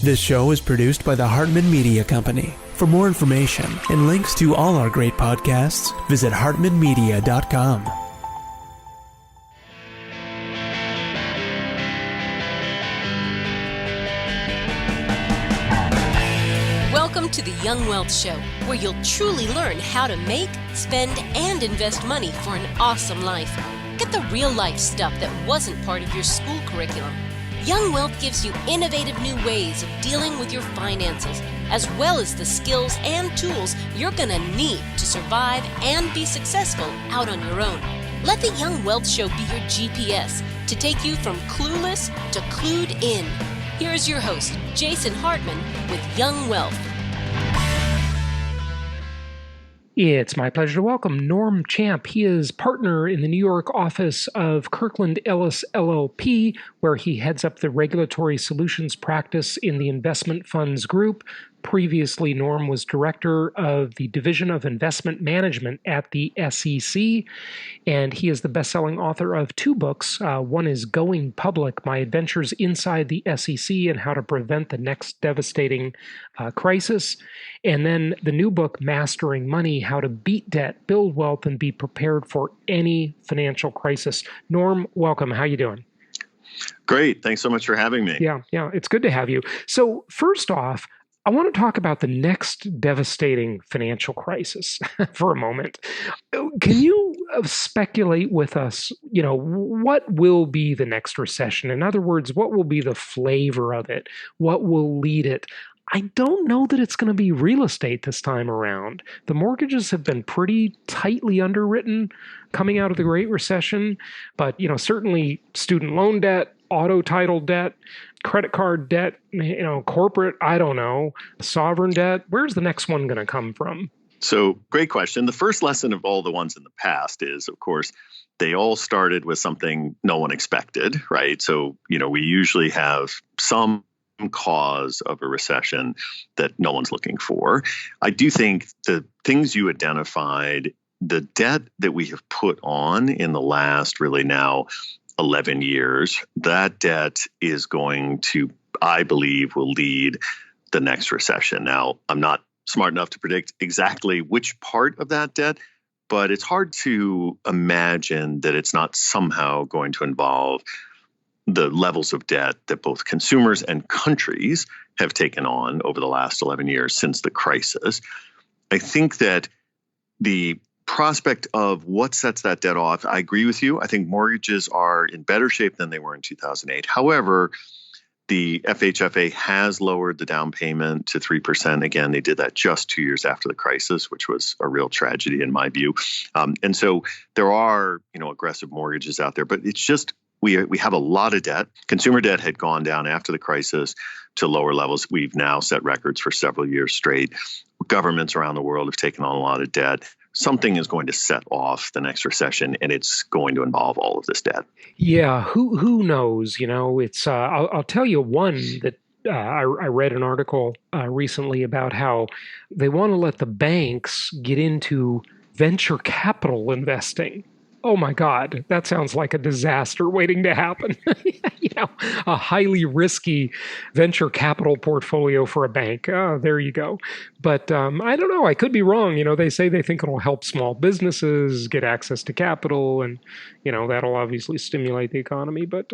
This show is produced by the Hartman Media Company. For more information and links to all our great podcasts, visit hartmanmedia.com. Welcome to the Young Wealth Show, where you'll truly learn how to make, spend, and invest money for an awesome life. Get the real-life stuff that wasn't part of your school curriculum. Young Wealth gives you innovative new ways of dealing with your finances, as well as the skills and tools you're going to need to survive and be successful out on your own. Let the Young Wealth Show be your GPS to take you from clueless to clued in. Here's your host, Jason Hartman, with Young Wealth. It's my pleasure to welcome Norm Champ. He is partner in the New York office of Kirkland, Ellis LLP, where he heads up the regulatory solutions practice in the investment funds group. Previously, Norm was director of the Division of Investment Management at the SEC, and he is the best-selling author of two books. One is Going Public, My Adventures Inside the SEC and How to Prevent the Next Devastating Crisis. And then the new book, Mastering Money, How to Beat Debt, Build Wealth, and Be Prepared for Any Financial Crisis. Norm, welcome. How you doing? Great. Thanks so much for having me. Yeah, it's good to have you. So first off, I want to talk about the next devastating financial crisis for a moment. Can you speculate with us, what will be the next recession? In other words, what will be the flavor of it? What will lead it? I don't know that it's going to be real estate this time around. The mortgages have been pretty tightly underwritten coming out of the Great Recession, but certainly student loan debt, auto title debt, credit card debt, corporate, I don't know, sovereign debt. Where's the next one going to come from? So great question. The first lesson of all the ones in the past is, of course, they all started with something no one expected, right? So, we usually have some cause of a recession that no one's looking for. I do think the things you identified, the debt that we have put on in the last really now 11 years, that debt is going to, I believe, will lead the next recession. Now, I'm not smart enough to predict exactly which part of that debt, but it's hard to imagine that it's not somehow going to involve the levels of debt that both consumers and countries have taken on over the last 11 years since the crisis. I think that the prospect of what sets that debt off, I agree with you. I think mortgages are in better shape than they were in 2008. However, the FHFA has lowered the down payment to 3%. Again, they did that just 2 years after the crisis, which was a real tragedy in my view. And so there are, aggressive mortgages out there, but it's just we have a lot of debt. Consumer debt had gone down after the crisis to lower levels. We've now set records for several years straight. Governments around the world have taken on a lot of debt. Something is going to set off the next recession, and it's going to involve all of this debt. Yeah, who knows? It's I'll tell you one that I read an article recently about how they want to let the banks get into venture capital investing. Oh my God, that sounds like a disaster waiting to happen. A highly risky venture capital portfolio for a bank. Oh, there you go. But I don't know. I could be wrong. They say they think it'll help small businesses get access to capital, and that'll obviously stimulate the economy. But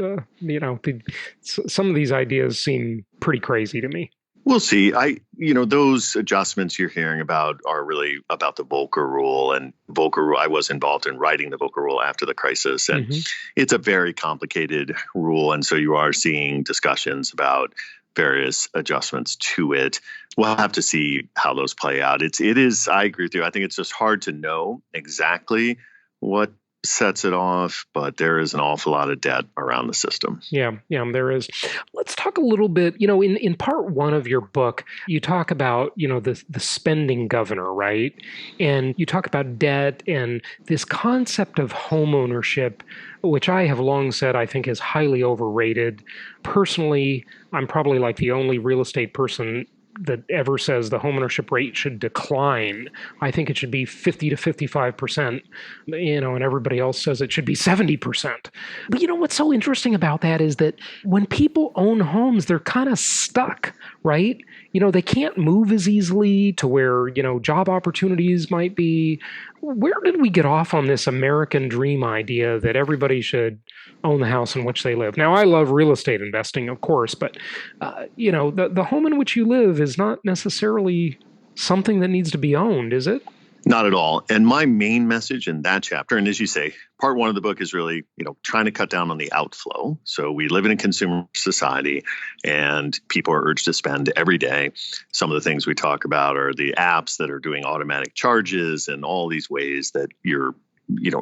some of these ideas seem pretty crazy to me. We'll see. Those adjustments you're hearing about are really about the Volker Rule. And Volker Rule, I was involved in writing the Volker Rule after the crisis. And It's a very complicated rule. And so you are seeing discussions about various adjustments to it. We'll have to see how those play out. It is, I agree with you. I think it's just hard to know exactly what sets it off, but there is an awful lot of debt around the system. Yeah, there is. Let's talk a little bit, in part one of your book, you talk about, the spending governor, right? And you talk about debt and this concept of home ownership, which I have long said I think is highly overrated. Personally, I'm probably like the only real estate person that ever says the homeownership rate should decline. I think it should be 50 to 55%, and everybody else says it should be 70%. But what's so interesting about that is that when people own homes, they're kind of stuck, right? They can't move as easily to where, job opportunities might be. Where did we get off on this American dream idea that everybody should own the house in which they live? Now, I love real estate investing, of course, but, the home in which you live is not necessarily something that needs to be owned, is it? Not at all. And my main message in that chapter, and as you say, part one of the book is really, trying to cut down on the outflow. So we live in a consumer society and people are urged to spend every day. Some of the things we talk about are the apps that are doing automatic charges and all these ways that you're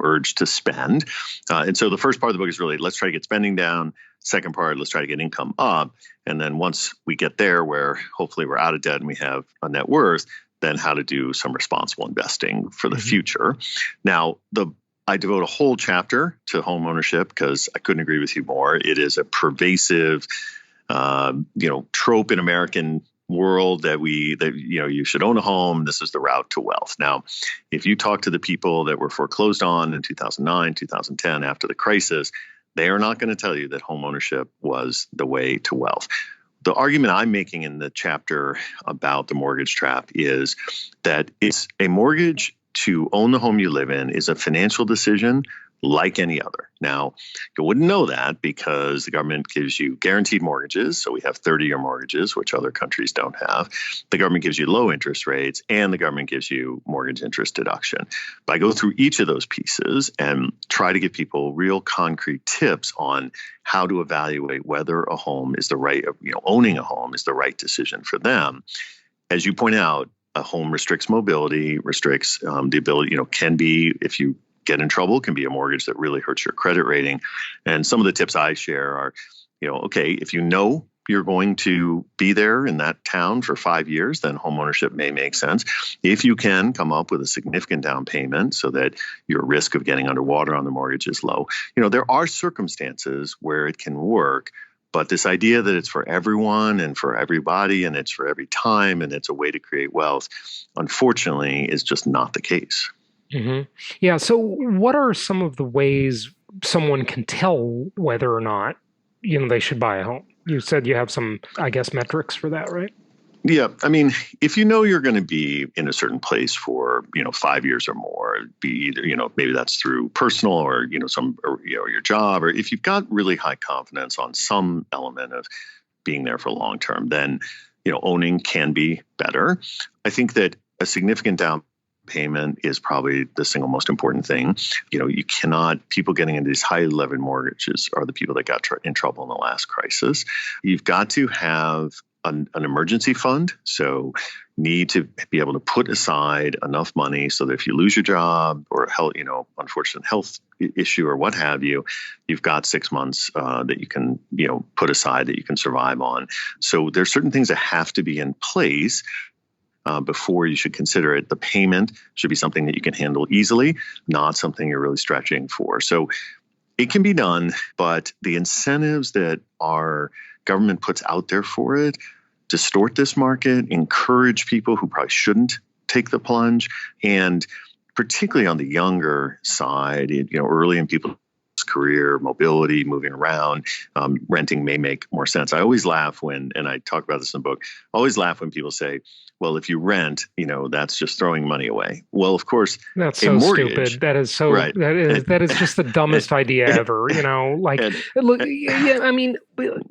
urged to spend. And so the first part of the book is really, let's try to get spending down. Second part, let's try to get income up. And then once we get there where hopefully we're out of debt and we have a net worth, then how to do some responsible investing for the future. Now, I devote a whole chapter to home ownership because I couldn't agree with you more. It is a pervasive, trope in American world that you should own a home. This is the route to wealth. Now, if you talk to the people that were foreclosed on in 2009, 2010, after the crisis, they are not going to tell you that home ownership was the way to wealth. The argument I'm making in the chapter about the mortgage trap is that it's a mortgage to own the home you live in is a financial decision like any other. Now, you wouldn't know that because the government gives you guaranteed mortgages. So we have 30-year mortgages, which other countries don't have. The government gives you low interest rates and the government gives you mortgage interest deduction. But I go through each of those pieces and try to give people real concrete tips on how to evaluate whether a home is the right, owning a home is the right decision for them. As you point out, a home restricts mobility, restricts the ability, can be, if you get in trouble, can be a mortgage that really hurts your credit rating. And some of the tips I share are, okay, if you're going to be there in that town for 5 years, then homeownership may make sense. If you can come up with a significant down payment so that your risk of getting underwater on the mortgage is low. There are circumstances where it can work, but this idea that it's for everyone and for everybody and it's for every time and it's a way to create wealth, unfortunately, is just not the case. Mm-hmm. Yeah. So what are some of the ways someone can tell whether or not, they should buy a home? You said you have some, I guess, metrics for that, right? Yeah. I mean, if you're going to be in a certain place for, 5 years or more, be either, maybe that's through personal or, your job, or if you've got really high confidence on some element of being there for long term, then, owning can be better. I think that a significant down payment is probably the single most important thing. People getting into these highly levered mortgages are the people that got in trouble in the last crisis. You've got to have an emergency fund. So need to be able to put aside enough money so that if you lose your job or unfortunate health issue or what have you, you've got 6 months that you can, put aside that you can survive on. So there's certain things that have to be in place before you should consider it. The payment should be something that you can handle easily, not something you're really stretching for. So it can be done, but the incentives that our government puts out there for it distort this market, encourage people who probably shouldn't take the plunge, and particularly on the younger side, early in people's career, mobility, moving around, renting may make more sense. I always laugh and I talk about this in the book, I always laugh when people say, well, if you rent, that's just throwing money away. Well, of course, that's so stupid. That is so, right. that is just the dumbest idea ever, look, I mean,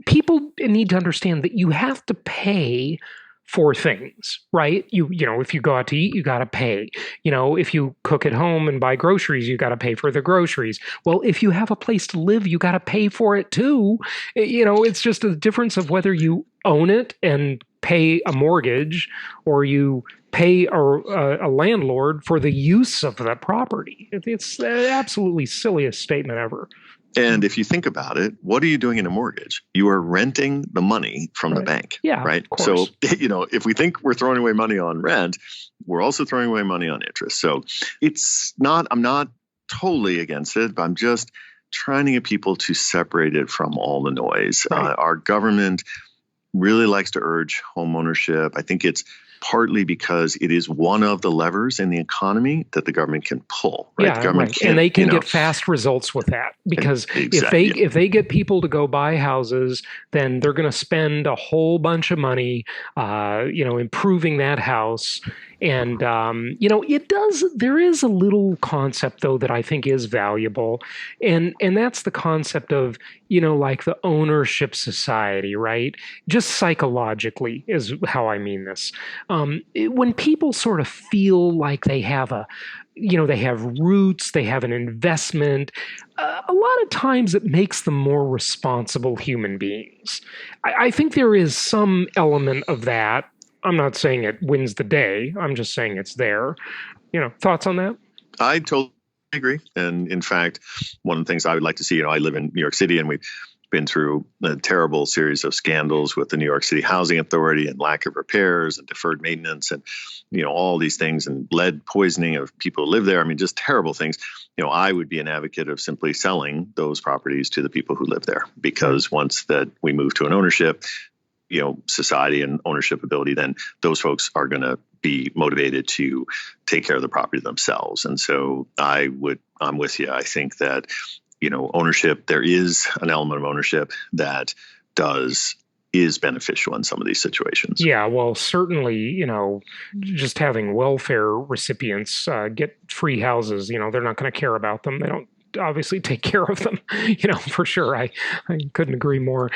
people need to understand that you have to pay for things, right? If you go out to eat, you got to pay. If you cook at home and buy groceries, you got to pay for the groceries. Well, if you have a place to live, you got to pay for it too. It's just a difference of whether you own it and pay a mortgage or you pay a landlord for the use of that property. It's the absolutely silliest statement ever. And if you think about it, what are you doing in a mortgage? You are renting the money from the bank, right? So, if we think we're throwing away money on rent, we're also throwing away money on interest. So I'm not totally against it, but I'm just trying to get people to separate it from all the noise. Right. Our government really likes to urge homeownership. I think it's partly because it is one of the levers in the economy that the government can pull. Right? Yeah, the government right. can't, And they can get fast results with that, because if they get people to go buy houses, then they're going to spend a whole bunch of money, improving that house. And there is a little concept though that I think is valuable, and that's the concept of like the ownership society, right? Just psychologically is how I mean this. When people sort of feel like they have they have roots, they have an investment, a lot of times it makes them more responsible human beings. I think there is some element of that. I'm not saying it wins the day. I'm just saying it's there. Thoughts on that? I totally agree. And in fact, one of the things I would like to see, I live in New York City, and we've been through a terrible series of scandals with the New York City Housing Authority and lack of repairs and deferred maintenance and, all these things, and lead poisoning of people who live there. I mean, just terrible things. I would be an advocate of simply selling those properties to the people who live there, because once that we move to an ownership, society and ownership ability, then those folks are going to be motivated to take care of the property themselves. And so I'm with you. I think that, ownership, there is an element of ownership that is beneficial in some of these situations. Yeah, well, certainly, just having welfare recipients get free houses, they're not going to care about them. They don't obviously take care of them, for sure. I couldn't agree more.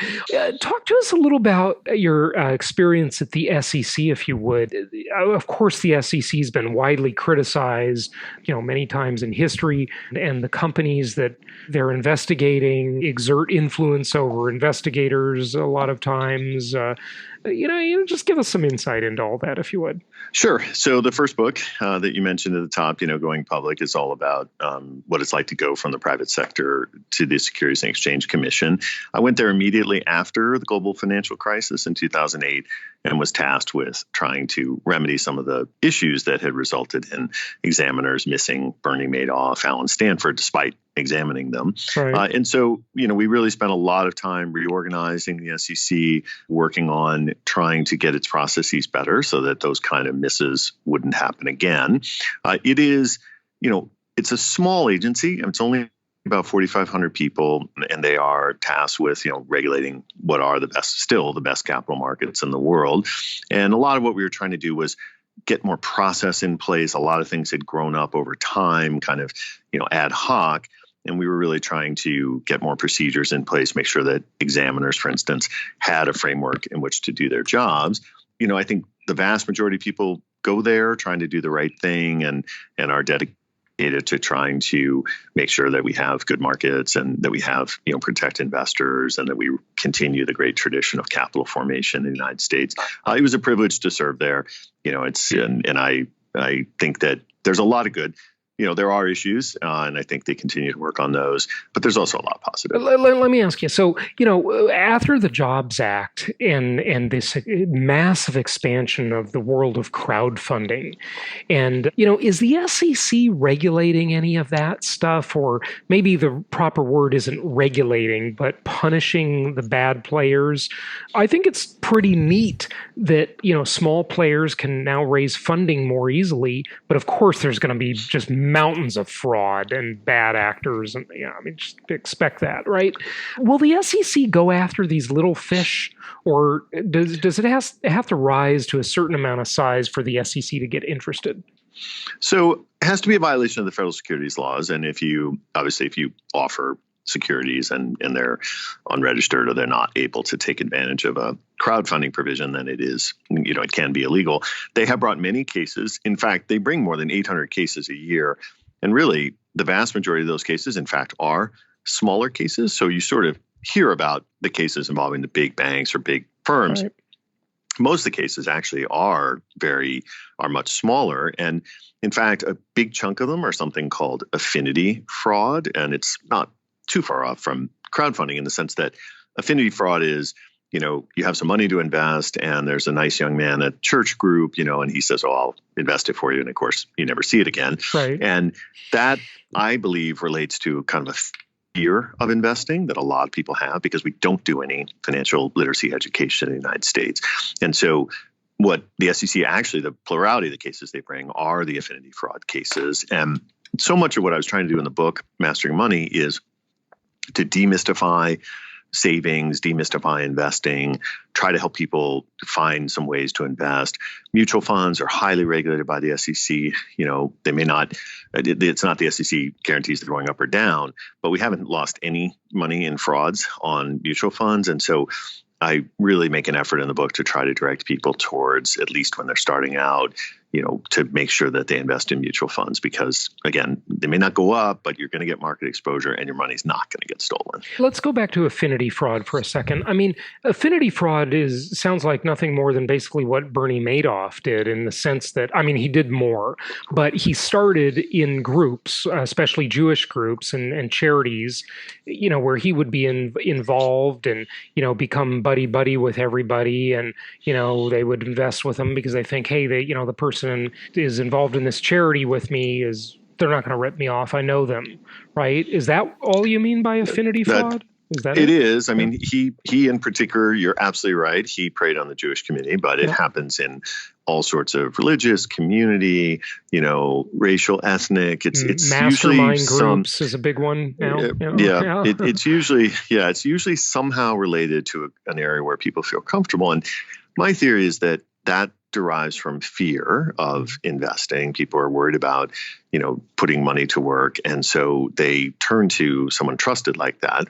Talk to us a little about your experience at the SEC, if you would. Of course, the SEC has been widely criticized, many times in history, and the companies that they're investigating exert influence over investigators a lot of times. Just give us some insight into all that, if you would. Sure. So the first book that you mentioned at the top, Going Public, is all about what it's like to go from the private sector to the Securities and Exchange Commission. I went there immediately after the global financial crisis in 2008 and was tasked with trying to remedy some of the issues that had resulted in examiners missing Bernie Madoff, Alan Stanford, despite examining them. Right. And so, we really spent a lot of time reorganizing the SEC, working on trying to get its processes better so that those kind of misses wouldn't happen again. It is, it's a small agency. It's only about 4,500 people, and they are tasked with, regulating what are the best capital markets in the world. And a lot of what we were trying to do was get more process in place. A lot of things had grown up over time, kind of, ad hoc. And we were really trying to get more procedures in place, make sure that examiners, for instance, had a framework in which to do their jobs. I think the vast majority of people go there trying to do the right thing and are dedicated to trying to make sure that we have good markets and that we have, protect investors and that we continue the great tradition of capital formation in the United States. It was a privilege to serve there. And I think that there's a lot of good. There are issues, and I think they continue to work on those, but there's also a lot of positive. Let me ask you. So, after the Jobs Act and this massive expansion of the world of crowdfunding, and, is the SEC regulating any of that stuff? Or maybe the proper word isn't regulating, but punishing the bad players? I think it's pretty neat that, small players can now raise funding more easily, but of course there's going to be just mountains of fraud and bad actors, and just expect that, right? Will the SEC go after these little fish, or does it have to rise to a certain amount of size for the SEC to get interested? So it has to be a violation of the federal securities laws, and if you offer securities and they're unregistered or they're not able to take advantage of a crowdfunding provision, then it is, it can be illegal. They have brought many cases. In fact, they bring more than 800 cases a year. And really, the vast majority of those cases, in fact, are smaller cases. So you sort of hear about the cases involving the big banks or big firms. Right. Most of the cases actually are much smaller. And in fact, a big chunk of them are something called affinity fraud. And it's not too far off from crowdfunding in the sense that affinity fraud is, you have some money to invest and there's a nice young man at church group, and he says, oh, I'll invest it for you. And of course, you never see it again. Right. And that, I believe, relates to kind of fear of investing that a lot of people have because we don't do any financial literacy education in the United States. And so what the SEC actually, the plurality of the cases they bring are the affinity fraud cases. And so much of what I was trying to do in the book, Mastering Money, is to demystify savings, demystify investing, try to help people find some ways to invest. Mutual funds are highly regulated by the SEC. They may not, it's not the SEC guarantees they're going up or down, but we haven't lost any money in frauds on mutual funds. And so I really make an effort in the book to try to direct people towards, at least when they're starting out, to make sure that they invest in mutual funds because, again, they may not go up, but you're going to get market exposure and your money's not going to get stolen. Let's go back to affinity fraud for a second. I mean, affinity fraud sounds like nothing more than basically what Bernie Madoff did in the sense that, he did more, but he started in groups, especially Jewish groups and charities, where he would be involved and, become buddy-buddy with everybody. And, they would invest with them because they think, hey, the person is involved in this charity with me they're not going to rip me off. I know them, right? Is that all you mean by affinity fraud? Is that it? It is. He in particular, you're absolutely right. He preyed on the Jewish community, but it happens in all sorts of religious, community, racial, ethnic. It's mastermind usually groups is a big one now. It's usually somehow related to an area where people feel comfortable. And my theory is that derives from fear of investing. People are worried about, putting money to work. And so they turn to someone trusted like that.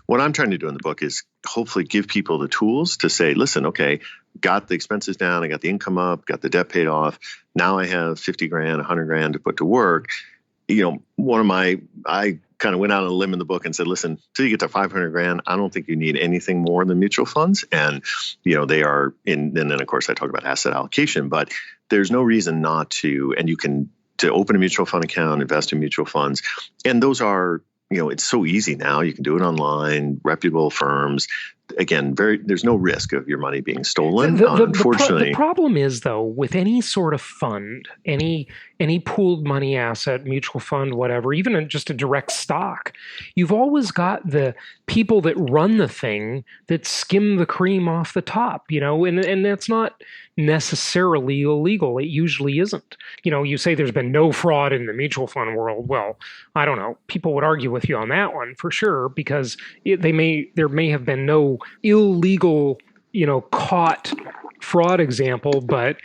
What I'm trying to do in the book is hopefully give people the tools to say, listen, okay, got the expenses down, I got the income up, got the debt paid off. Now I have 50 grand, 100 grand to put to work. I kind of went out on a limb in the book and said, listen, till you get to 500 grand, I don't think you need anything more than mutual funds. And, they are and then of course I talk about asset allocation, but there's no reason not to, and you can, to open a mutual fund account, invest in mutual funds. And those are, it's so easy now. You can do it online, reputable firms. Again, there's no risk of your money being stolen. Unfortunately, the problem is though, with any sort of fund, any pooled money asset, mutual fund, whatever, even just a direct stock, you've always got the people that run the thing that skim the cream off the top, and that's not necessarily illegal. It usually isn't. You say there's been no fraud in the mutual fund world. Well, I don't know. People would argue with you on that one for sure, because there may have been no illegal, caught fraud example, but,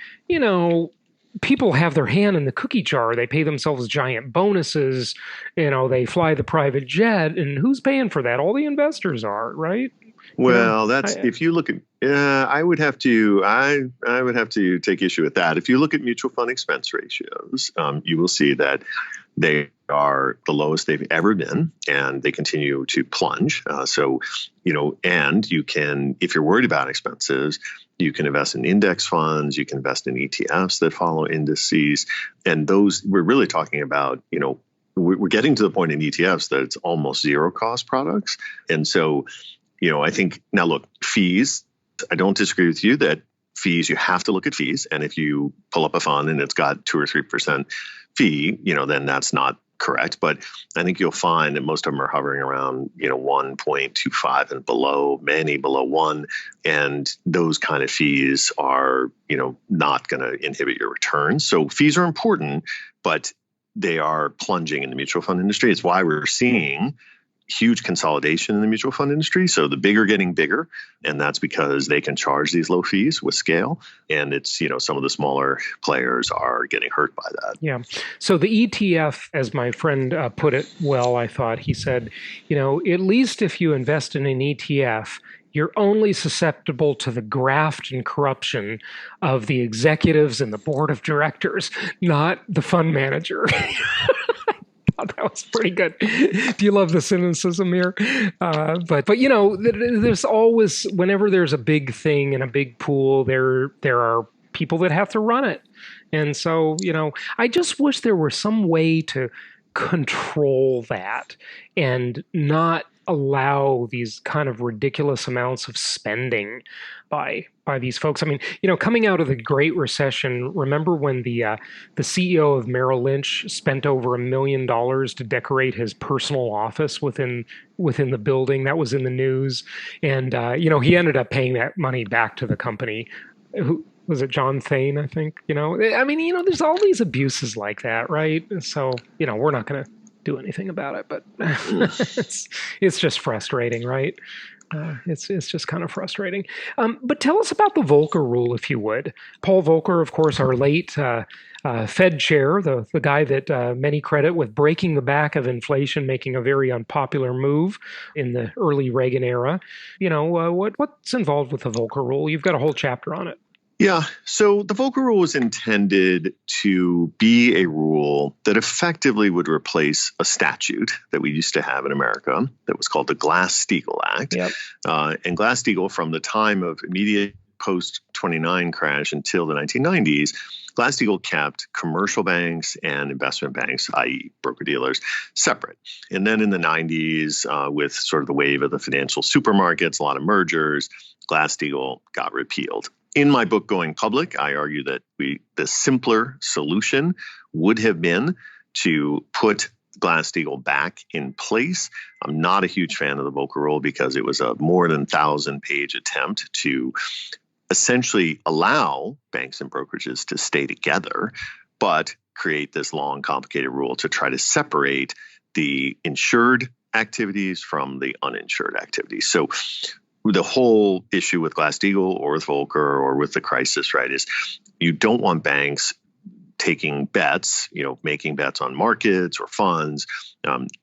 people have their hand in the cookie jar. They pay themselves giant bonuses, they fly the private jet, and who's paying for that? All the investors are, right? Well, if you look at, I would have to take issue with that. If you look at mutual fund expense ratios, you will see that they are the lowest they've ever been, and they continue to plunge. And you can, if you're worried about expenses, you can invest in index funds, you can invest in ETFs that follow indices. And those, we're really talking about, we're getting to the point in ETFs that it's almost zero cost products. And so, I think, now look, fees, I don't disagree with you that fees, you have to look at fees. And if you pull up a fund and it's got 2 or 3% fee, then that's not correct. But I think you'll find that most of them are hovering around, 1.25 and below, many below 1. And those kind of fees are, not going to inhibit your returns. So fees are important, but they are plunging in the mutual fund industry. It's why we're seeing huge consolidation in the mutual fund industry. So the big are getting bigger, and that's because they can charge these low fees with scale. And it's, some of the smaller players are getting hurt by that. Yeah. So the ETF, as my friend put it well, I thought, he said, at least if you invest in an ETF, you're only susceptible to the graft and corruption of the executives and the board of directors, not the fund manager. That was pretty good. Do you love the cynicism here? But there's always, whenever there's a big thing and a big pool, there are people that have to run it. And so, I just wish there were some way to control that and not allow these kind of ridiculous amounts of spending by these folks? I mean, coming out of the Great Recession, remember when the CEO of Merrill Lynch spent over $1 million to decorate his personal office within the building? That was in the news, and he ended up paying that money back to the company. Who was it? John Thane, I think. There's all these abuses like that, right? So we're not going to do anything about it, but it's just frustrating, right? It's just kind of frustrating. But tell us about the Volker Rule, if you would. Paul Volcker, of course, our late Fed chair, the guy that many credit with breaking the back of inflation, making a very unpopular move in the early Reagan era. What's involved with the Volker Rule? You've got a whole chapter on it. Yeah. So the Volker Rule was intended to be a rule that effectively would replace a statute that we used to have in America that was called the Glass-Steagall Act. Yep. And Glass-Steagall, from the time of immediate post-29 crash until the 1990s, Glass-Steagall kept commercial banks and investment banks, i.e. broker-dealers, separate. And then in the 90s, with sort of the wave of the financial supermarkets, a lot of mergers, Glass-Steagall got repealed. In my book, Going Public, I argue that the simpler solution would have been to put Glass-Steagall back in place. I'm not a huge fan of the Volker Rule because it was a more than 1,000-page attempt to essentially allow banks and brokerages to stay together, but create this long, complicated rule to try to separate the insured activities from the uninsured activities. So the whole issue with Glass-Steagall or with Volcker or with the crisis, right, is you don't want banks taking bets, making bets on markets or funds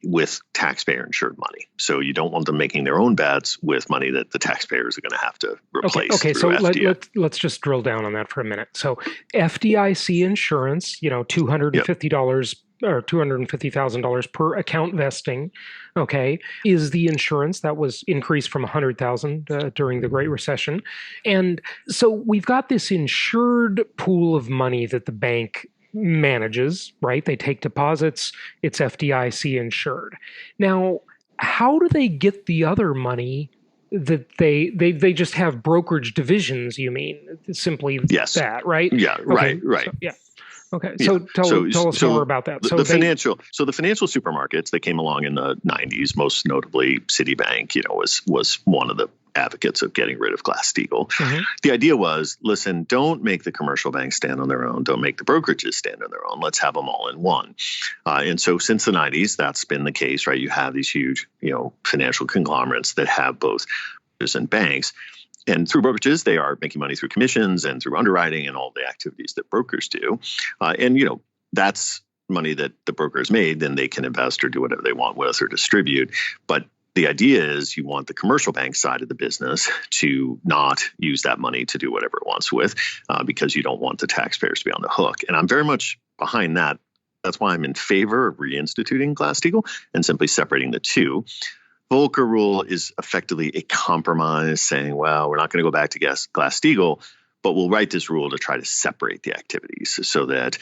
with taxpayer-insured money. So you don't want them making their own bets with money that the taxpayers are going to have to replace. Okay. So FDIC. let's just drill down on that for a minute. So FDIC insurance, $250 or $250,000 per account vesting, okay, is the insurance that was increased from $100,000 during the Great Recession. And so we've got this insured pool of money that the bank manages, right? They take deposits, it's FDIC insured. Now, how do they get the other money that they just have brokerage divisions, you mean? Simply yes. That, right? Yeah, okay. Right. So, yeah. Okay, so tell us more about that. The financial supermarkets that came along in the 90s, most notably Citibank, was one of the advocates of getting rid of Glass-Steagall. Mm-hmm. The idea was, listen, don't make the commercial banks stand on their own. Don't make the brokerages stand on their own. Let's have them all in one. And so since the 90s, that's been the case, right? You have these huge, financial conglomerates that have both brokerages and banks. And through brokerages, they are making money through commissions and through underwriting and all the activities that brokers do. And that's money that the broker has made, then they can invest or do whatever they want with or distribute. But the idea is you want the commercial bank side of the business to not use that money to do whatever it wants with because you don't want the taxpayers to be on the hook. And I'm very much behind that. That's why I'm in favor of reinstituting Glass-Steagall and simply separating the two. Volker Rule is effectively a compromise saying, well, we're not going to go back to Glass-Steagall, but we'll write this rule to try to separate the activities so that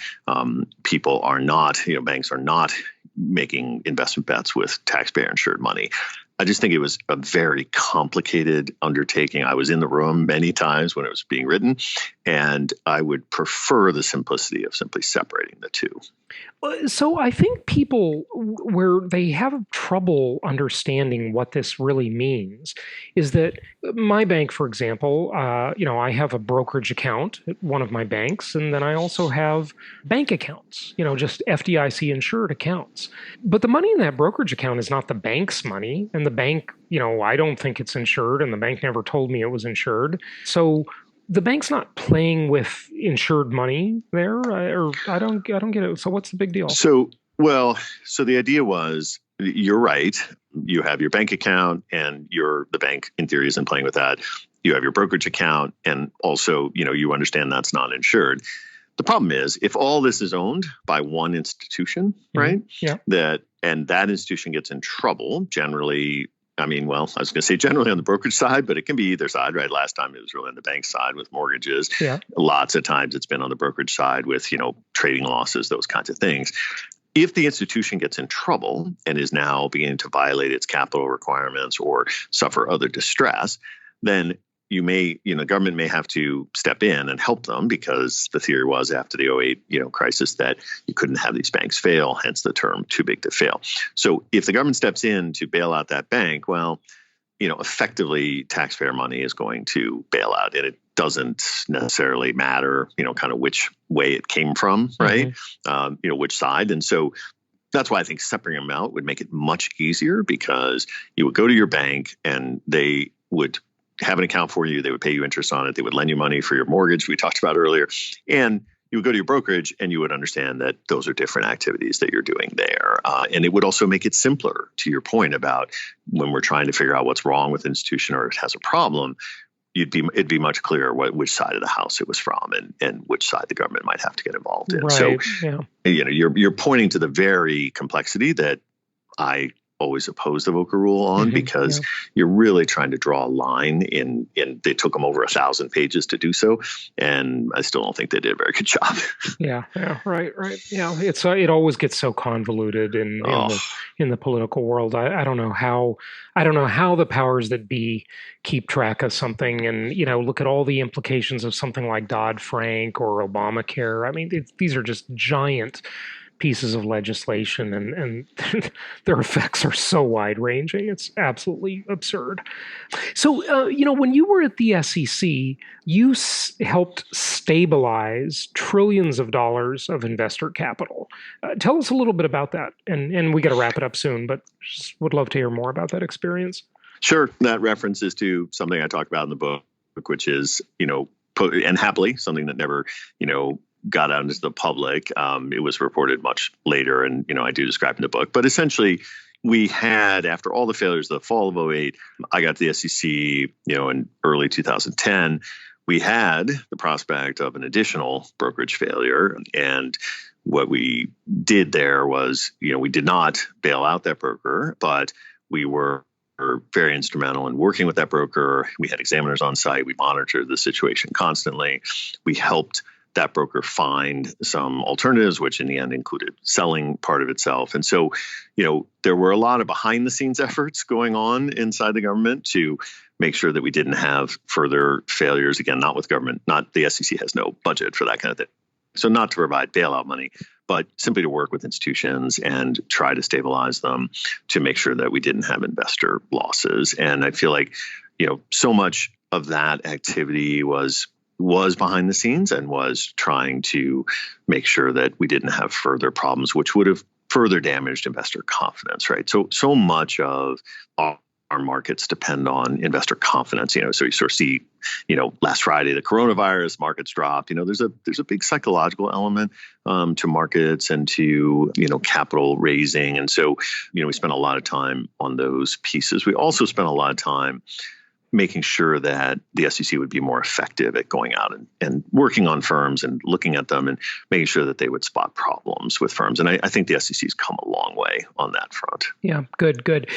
people are not, banks are not making investment bets with taxpayer-insured money. I just think it was a very complicated undertaking. I was in the room many times when it was being written, and I would prefer the simplicity of simply separating the two. So I think people, where they have trouble understanding what this really means, is that my bank, for example, I have a brokerage account at one of my banks, and then I also have bank accounts, just FDIC insured accounts. But the money in that brokerage account is not the bank's money, and the bank, I don't think it's insured, and the bank never told me it was insured. So the bank's not playing with insured money there, or I don't get it. So what's the big deal? So the idea was, you're right. You have your bank account, and the bank in theory isn't playing with that. You have your brokerage account, and also, you understand that's not insured. The problem is, if all this is owned by one institution, right? Yeah. That institution gets in trouble generally. I was going to say generally on the brokerage side, but it can be either side, right? Last time it was really on the bank side with mortgages. Yeah. Lots of times it's been on the brokerage side with, trading losses, those kinds of things. if the institution gets in trouble and is now beginning to violate its capital requirements or suffer other distress, then government may have to step in and help them, because the theory was after the 2008, crisis that you couldn't have these banks fail, hence the term too big to fail. So if the government steps in to bail out that bank, well, effectively taxpayer money is going to bail out, and it doesn't necessarily matter, kind of which way it came from, right? Mm-hmm. Which side. And so that's why I think separating them out would make it much easier, because you would go to your bank and they would have an account for you. They would pay you interest on it. They would lend you money for your mortgage we talked about earlier. And you would go to your brokerage and you would understand that those are different activities that you're doing there. And it would also make it simpler, to your point about when we're trying to figure out what's wrong with the institution or it has a problem, it'd be much clearer which side of the house it was from and which side the government might have to get involved in. Right. So, yeah. You're pointing to the very complexity that I always opposed the Volker Rule on, because you're really trying to draw a line in they took them over 1,000 pages to do so, and I still don't think they did a very good job. Right. Yeah, it always gets so convoluted in the political world. I don't know how the powers that be keep track of something, and look at all the implications of something like Dodd-Frank or Obamacare. I mean, these are just giant pieces of legislation, and their effects are so wide-ranging. It's absolutely absurd. So, when you were at the SEC, you helped stabilize trillions of dollars of investor capital. Tell us a little bit about that, and we got to wrap it up soon, but just would love to hear more about that experience. Sure. That references to something I talk about in the book, which is, and happily, something that never, got out into the public. It was reported much later, and I do describe in the book. But essentially, we had, after all the failures of the fall of 2008, I got to the SEC, in early 2010. We had the prospect of an additional brokerage failure, and what we did there was, we did not bail out that broker, but we were very instrumental in working with that broker. We had examiners on site. We monitored the situation constantly. We helped that broker find some alternatives, which in the end included selling part of itself. And so, there were a lot of behind the scenes efforts going on inside the government to make sure that we didn't have further failures. Again, not with government, the SEC has no budget for that kind of thing. So not to provide bailout money, but simply to work with institutions and try to stabilize them to make sure that we didn't have investor losses. And I feel like, so much of that activity was behind the scenes and was trying to make sure that we didn't have further problems, which would have further damaged investor confidence, right? So much of our markets depend on investor confidence, so you sort of see, last Friday, the coronavirus markets dropped, there's a big psychological element to markets and to, capital raising. And so, we spent a lot of time on those pieces. We also spent a lot of time making sure that the SEC would be more effective at going out and working on firms and looking at them and making sure that they would spot problems with firms. And I think the SEC's come a long way on that front. Yeah, good.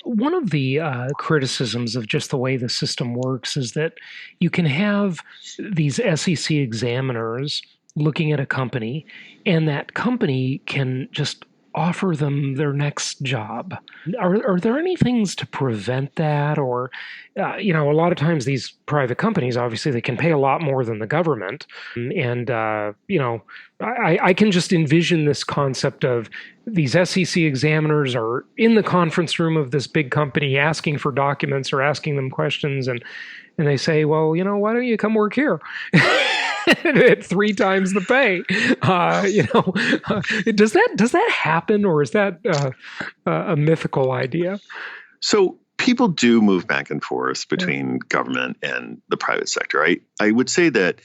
One of the criticisms of just the way the system works is that you can have these SEC examiners looking at a company, and that company can just offer them their next job. Are there any things to prevent that? Or, a lot of times these private companies, obviously they can pay a lot more than the government. And, I can just envision this concept of these SEC examiners are in the conference room of this big company asking for documents or asking them questions. And they say, well, why don't you come work here? At 3 times the pay. Does that happen, or is that a mythical idea? So people do move back and forth between government and the private sector. I would say that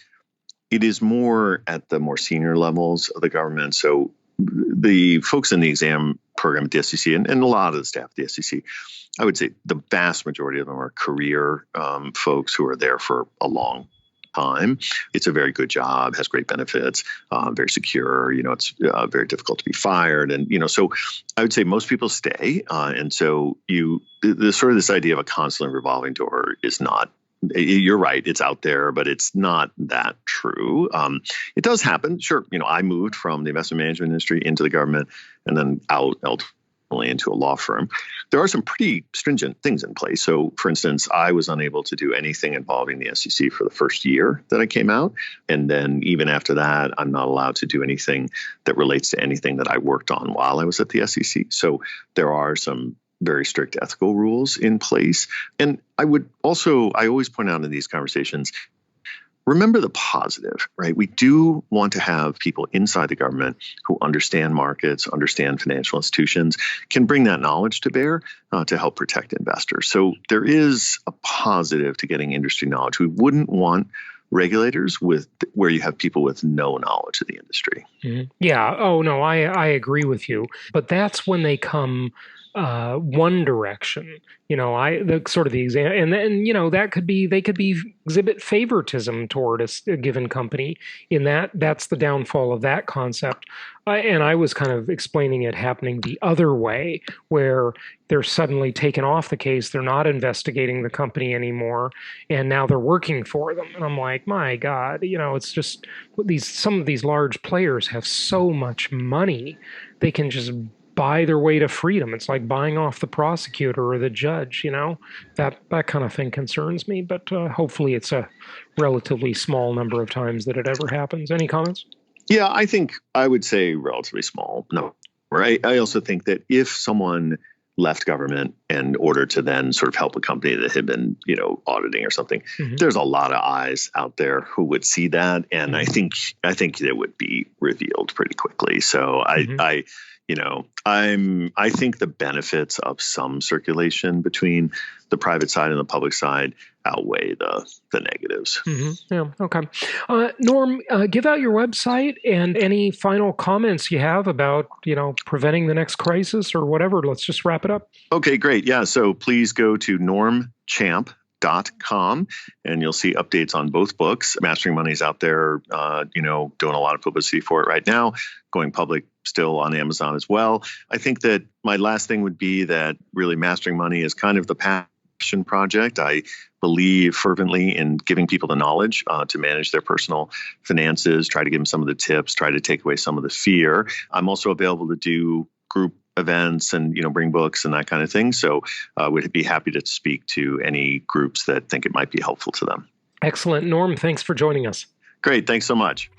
it is more at the more senior levels of the government. So the folks in the exam program at the SEC and a lot of the staff at the SEC, I would say the vast majority of them are career folks who are there for a long time. It's a very good job, has great benefits, very secure. It's very difficult to be fired. And, so I would say most people stay. And so the sort of this idea of a constantly revolving door is not you're right. It's out there, but it's not that true. It does happen. Sure. I moved from the investment management industry into the government and then out ultimately into a law firm. There are some pretty stringent things in place. So, for instance, I was unable to do anything involving the SEC for the first year that I came out. And then even after that, I'm not allowed to do anything that relates to anything that I worked on while I was at the SEC. So there are some very strict ethical rules in place. And I always point out in these conversations, remember the positive, right? We do want to have people inside the government who understand markets, understand financial institutions, can bring that knowledge to bear to help protect investors. So there is a positive to getting industry knowledge. We wouldn't want regulators where you have people with no knowledge of the industry. Mm-hmm. Yeah. Oh, no, I agree with you. But that's when they come one direction, the example, and then, that could be, they could exhibit favoritism toward a given company in that's the downfall of that concept. And I was kind of explaining it happening the other way, where they're suddenly taken off the case. They're not investigating the company anymore. And now they're working for them. And I'm like, my God, it's just some of these large players have so much money. They can just buy their way to freedom. It's like buying off the prosecutor or the judge, that kind of thing concerns me, but hopefully it's a relatively small number of times that it ever happens. Any comments? Yeah, I think I would say relatively small. No, right. I also think that if someone left government in order to then sort of help a company that had been, auditing or something, mm-hmm. There's a lot of eyes out there who would see that. And mm-hmm. I think it would be revealed pretty quickly. So mm-hmm. I think the benefits of some circulation between the private side and the public side outweigh the negatives. Mm-hmm. Yeah. Okay. Norm, give out your website and any final comments you have about, preventing the next crisis or whatever. Let's just wrap it up. Okay, great. Yeah. So please go to normchamp.com and you'll see updates on both books. Mastering Money is out there, doing a lot of publicity for it right now, going public still on Amazon as well. I think that my last thing would be that really Mastering Money is kind of the passion project. I believe fervently in giving people the knowledge to manage their personal finances, try to give them some of the tips, try to take away some of the fear. I'm also available to do group events and, bring books and that kind of thing. So would be happy to speak to any groups that think it might be helpful to them. Excellent. Norm, thanks for joining us. Great. Thanks so much.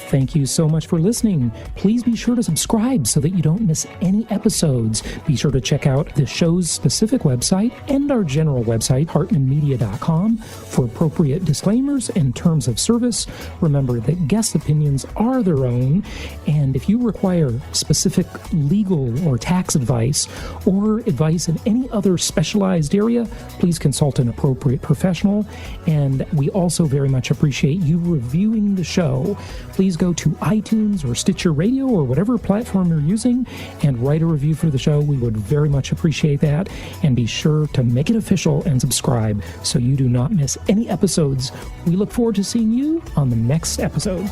Thank you so much for listening. Please be sure to subscribe so that you don't miss any episodes. Be sure to check out the show's specific website and our general website, hartmanmedia.com, for appropriate disclaimers and terms of service. Remember that guest opinions are their own, and if you require specific legal or tax advice or advice in any other specialized area, please consult an appropriate professional. And we also very much appreciate you reviewing the show. Please go to iTunes or Stitcher Radio or whatever platform you're using and write a review for the show. We would very much appreciate that. And be sure to make it official and subscribe so you do not miss any episodes. We look forward to seeing you on the next episode.